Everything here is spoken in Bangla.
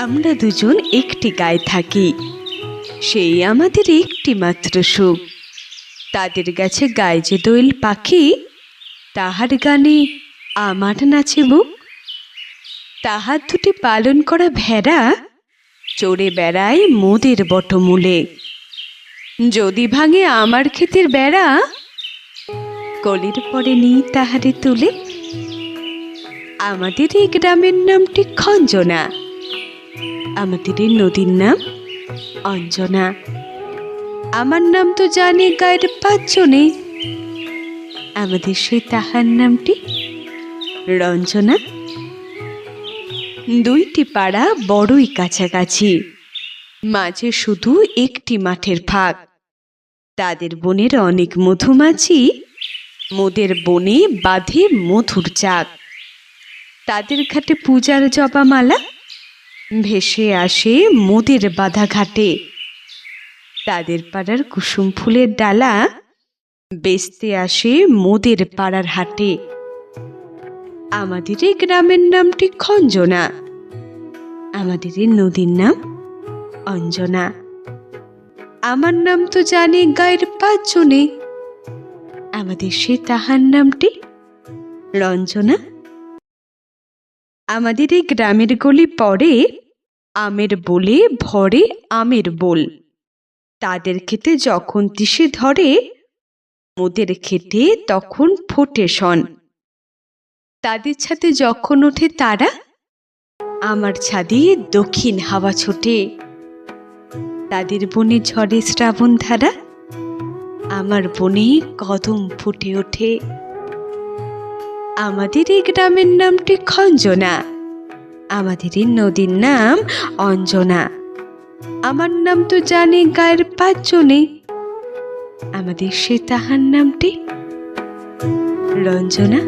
আমরা দুজন একটি গায়ে থাকি, সেই আমাদের একটি মাত্র সুখ। তাদের গাছে গায়ে যে দোয়েল পাখি, তাহার গানে আমার নাচে বুক। তাহার দুটি পালন করা ভেড়া চড়ে বেড়ায় মোদের বটমূলে। যদি ভাঙে আমার ক্ষেতের বেড়া, কলির পরে নিই তাহারে তুলে। আমাদের এই গ্রামের নামটি খঞ্জনা, আমাদের এই নদীর নাম অঞ্জনা। আমার নাম তো জানে গায়ের 5 জনে, আমাদের সেই তাহার নামটি রঞ্জনা। 2টি পাড়া বড়ই কাছাকাছি, মাঝে শুধু একটি মাঠের ফাঁক। তাদের বনের অনেক মধুমাছি, মোদের বনে বাঁধে মধুর চাক। তাদের ঘাটে পূজার জবামালা ভেসে আসে মোদের বাঁধা ঘাটে। তাদের পাড়ার কুসুম ফুলের ডালা বেচতে আসে মোদের পাড়ার হাটে। আমাদের এই গ্রামের নামটি খঞ্জনা, আমাদের এই নদীর নাম অঞ্জনা। আমার নাম তো জানে গায়ের 5 জনে, আমাদের সে তাহার নামটি রঞ্জনা। আমাদের এই গ্রামের গলি পরে আমের বলে ভরে আমের বোল। তাদের খেতে যখন তিসে ধরে, মোদের খেতে তখন ফোটে শন। তাদের ছাদে যখন ওঠে তারা, আমার ছাদে দক্ষিণ হাওয়া ছোটে। তাদের বনে ঝড়ে শ্রাবণ ধারা, আমার বনে কদম ফুটে ওঠে। আমাদের এই গ্রামের নামটি খঞ্জনা, আমাদের এই নদীর নাম অঞ্জনা। আমার নাম তো জানে গায়ের 5 জনে, আমাদের সে তাহার নামটি রঞ্জনা।